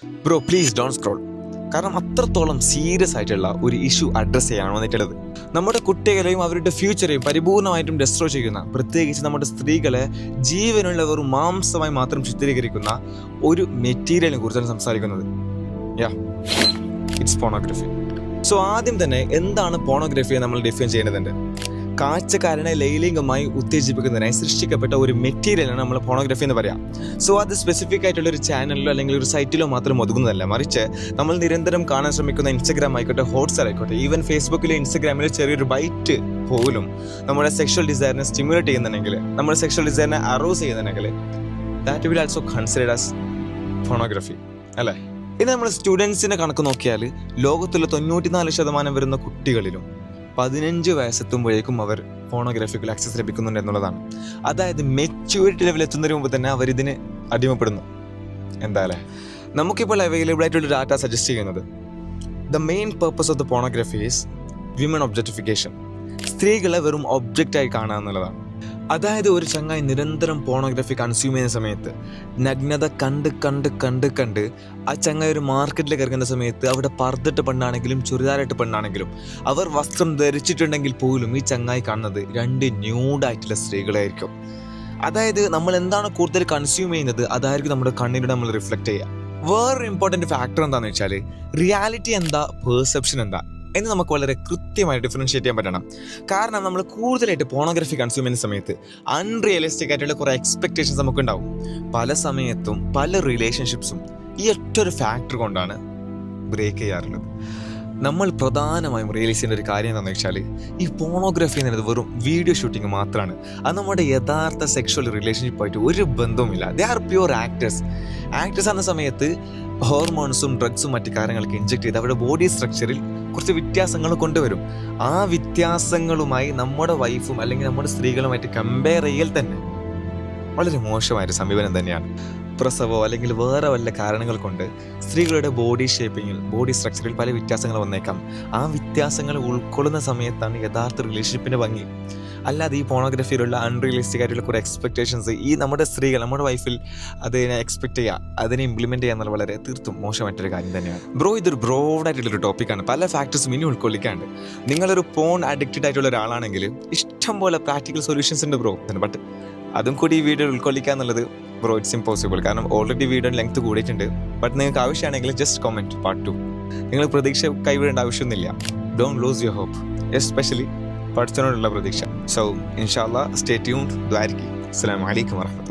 Bro please don't scroll. കാരണം അത്രത്തോളം serious ആയിട്ടുള്ള ഒരു ഇഷ്യൂ അഡ്രസ്സ് ചെയ്യാണ് വന്നിട്ടുള്ളത്. നമ്മുടെ കുട്ടികളെയും അവരുടെ ഫ്യൂച്ചറെയും പരിപൂർണമായിട്ടും ഡെസ്ട്രോയ് ചെയ്യുന്ന, പ്രത്യേകിച്ച് നമ്മുടെ സ്ത്രീകളെ ജീവനുള്ള വെറും മാംസമായി മാത്രം ചിത്രീകരിക്കുന്ന ഒരു മെറ്റീരിയലിനെ കുറിച്ചാണ് സംസാരിക്കുന്നത്. It's pornography. സോ ആദ്യം തന്നെ എന്താണ് പോണോഗ്രഫിയെ നമ്മൾ ഡിഫൈൻ ചെയ്യേണ്ടതുണ്ട്. കാഴ്ചക്കാരനെ ലൈംഗികമായി ഉത്തേജിപ്പിക്കുന്നതിനായി സൃഷ്ടിക്കപ്പെട്ട ഒരു മെറ്റീരിയലാണ് നമ്മൾ പോണോഗ്രഫി എന്ന് പറയാം. സോ അത് സ്പെസിഫിക് ആയിട്ടുള്ള ഒരു ചാനലിലോ അല്ലെങ്കിൽ ഒരു സൈറ്റിലോ മാത്രം ഒതുങ്ങുന്നതല്ല, മറിച്ച് നമ്മൾ നിരന്തരം കാണാൻ ശ്രമിക്കുന്ന ഇൻസ്റ്റഗ്രാം ആയിക്കോട്ടെ, ഹോട്ട്സ്റ്റാർ ആയിക്കോട്ടെ, ഈവൻ ഫേസ്ബുക്കിലോ ഇൻസ്റ്റഗ്രാമിലോ ചെറിയൊരു ബൈറ്റ് പോലും നമ്മുടെ സെക്ഷൽ ഡിസയറിനെ സ്റ്റിമുലേറ്റ് ചെയ്യുന്നുണ്ടെങ്കിൽ, നമ്മുടെ സെക്ഷൽ ഡിസയറിനെ അറോസ് ചെയ്യുന്നുണ്ടെങ്കിൽ, that will also considered as pornography, അല്ലേ? ഇനി നമ്മൾ സ്റ്റുഡൻസിൻ്റെ കണക്ക് നോക്കിയാൽ ലോകത്തുള്ള 94% വരുന്ന കുട്ടികളിലും 15 വയസ്സെത്തുമ്പോഴേക്കും അവർ പോണോഗ്രാഫിക്കൽ ആക്സസ് ലഭിക്കുന്നുണ്ട് എന്നുള്ളതാണ്. അതായത് മെച്യൂരിറ്റി ലെവൽ എത്തുന്നതിന് മുമ്പ് തന്നെ അവരിതിന് അടിമപ്പെടുന്നു. എന്താ അല്ലേ? നമുക്കിപ്പോൾ അവൈലബിൾ ആയിട്ടുള്ള ഡാറ്റ സജസ്റ്റ് ചെയ്യുന്നത് the main purpose of the pornography is women objectification. സ്ത്രീകളെ വെറും ഒബ്ജക്റ്റായി കാണുക എന്നുള്ളതാണ്. അതായത് ഒരു ചങ്ങായി നിരന്തരം പോണോഗ്രഫി കൺസ്യൂം ചെയ്യുന്ന സമയത്ത്, നഗ്നത കണ്ട് കണ്ട് കണ്ട് കണ്ട് ആ ചങ്ങായി ഒരു മാർക്കറ്റിലേക്ക് ഇറങ്ങുന്ന സമയത്ത് അവിടെ പർദ്ദട്ട് പെണ്ണാണെങ്കിലും ചുരിദാറിട്ട് പെണ്ണാണെങ്കിലും അവർ വസ്ത്രം ധരിച്ചിട്ടുണ്ടെങ്കിൽ പോലും ഈ ചങ്ങായി കാണുന്നത് 2 ന്യൂഡായിട്ടുള്ള സ്ത്രീകളായിരിക്കും. അതായത് നമ്മൾ എന്താണ് കൂടുതൽ കൺസ്യൂം ചെയ്യുന്നത് അതായിരിക്കും നമ്മുടെ കണ്ണിലൂടെ നമ്മൾ റിഫ്ലക്റ്റ് ചെയ്യുക. വേറൊരു ഇമ്പോർട്ടൻറ്റ് ഫാക്ടർ എന്താണെന്ന് വെച്ചാൽ റിയാലിറ്റി എന്താ, പെർസെപ്ഷൻ എന്താ എന്ന് നമുക്ക് വളരെ കൃത്യമായി ഡിഫറൻഷിയേറ്റ് ചെയ്യാൻ പറ്റണം. കാരണം നമ്മൾ കൂടുതലായിട്ട് പോണോഗ്രഫി കൺസ്യൂം ചെയ്യുന്ന സമയത്ത് അൺറിയലിസ്റ്റിക് ആയിട്ടുള്ള കുറേ എക്സ്പെക്റ്റേഷൻസ് നമുക്കുണ്ടാവും. പല സമയത്തും പല റിലേഷൻഷിപ്സും ഈ ഒറ്റൊരു ഫാക്ടർ കൊണ്ടാണ് ബ്രേക്ക് ചെയ്യാറുള്ളത്. നമ്മൾ പ്രധാനമായും റിയലൈസ് ചെയ്യുന്ന ഒരു കാര്യം എന്താണെന്ന് വെച്ചാൽ ഈ പോണോഗ്രഫി എന്നത് വെറും വീഡിയോ ഷൂട്ടിങ് മാത്രമാണ്. അത് നമ്മുടെ യഥാർത്ഥ സെക്ഷൽ റിലേഷൻഷിപ്പായിട്ട് ഒരു ബന്ധവുമില്ല. ദേ ആർ പ്യുവർ ആക്ടേഴ്സ് എന്ന സമയത്ത് ഹോർമോൺസും ഡ്രഗ്സും മറ്റു കാര്യങ്ങളൊക്കെ ഇൻജെക്ട് ചെയ്ത് അവരുടെ ബോഡി സ്ട്രക്ചറിൽ കുറച്ച് വ്യത്യാസങ്ങൾ കൊണ്ടുവരും. ആ വ്യത്യാസങ്ങളുമായി നമ്മുടെ വൈഫും അല്ലെങ്കിൽ നമ്മുടെ സ്ത്രീകളുമായിട്ട് കമ്പയർ ചെയ്യൽ തന്നെ വളരെ മോശമായൊരു സമീപനം തന്നെയാണ്. പ്രസവോ അല്ലെങ്കിൽ വേറെ വല്ല കാരണങ്ങൾ കൊണ്ട് സ്ത്രീകളുടെ ബോഡി ഷേപ്പിങ്ങിൽ, ബോഡി സ്ട്രക്ചറിൽ പല വ്യത്യാസങ്ങൾ വന്നേക്കാം. ആ വ്യത്യാസങ്ങൾ ഉൾക്കൊള്ളുന്ന സമയത്താണ് യഥാർത്ഥ റിലേഷൻഷിപ്പിൻ്റെ ഭംഗി. അല്ലാതെ ഈ പോണോഗ്രഫിയിലുള്ള അൺറിയലിസ്റ്റിക് ആയിട്ടുള്ള കുറേ എക്സ്പെക്റ്റേഷൻസ് ഈ നമ്മുടെ സ്ത്രീകൾ നമ്മുടെ വൈഫിൽ അതിനെ എക്സ്പെക്ട് ചെയ്യുക, അതിനെ ഇംപ്ലിമെൻറ്റ് ചെയ്യുക എന്നുള്ള വളരെ തീർത്തും മോശമായിട്ടൊരു കാര്യം തന്നെയാണ്. ബ്രോ, ഇതൊരു ബ്രോഡായിട്ടുള്ളൊരു ടോപ്പിക്കാണ്. പല ഫാക്ടേഴ്സും ഇനി ഉൾക്കൊള്ളിക്കാണ്ട്. നിങ്ങളൊരു പോൺ അഡിക്റ്റഡ് ആയിട്ടുള്ള ഒരാളാണെങ്കിൽ ഇഷ്ടം പോലെ പ്രാക്ടിക്കൽ സൊല്യൂഷൻസ് ഉണ്ട് ബ്രോ. ബട്ട് അതും കൂടി ഈ വീഡിയോ ഉൾക്കൊള്ളിക്കുക എന്നുള്ളത് ബ്രോ ഇറ്റ്സ് ഇമ്പോസിബിൾ. കാരണം ഓൾറെഡി വീഡിയോ ലെങ്ത് കൂടിയിട്ടുണ്ട്. ബട്ട് നിങ്ങൾക്ക് ആവശ്യമാണെങ്കിൽ ജസ്റ്റ് കമൻറ്റ് പാർട്ട് 2. നിങ്ങൾ പ്രതീക്ഷ കൈവിടേണ്ട ആവശ്യമൊന്നുമില്ല. Don't lose your hope, especially പഠിച്ചതിനോടുള്ള പ്രതീക്ഷ. സോ ഇൻഷാ അല്ലാഹ് സ്റ്റേ ട്യൂൺഡ്. ദ്വാരക്കി. അസ്സലാമു അലൈക്കും വറഹ്മത്തുള്ളാഹി.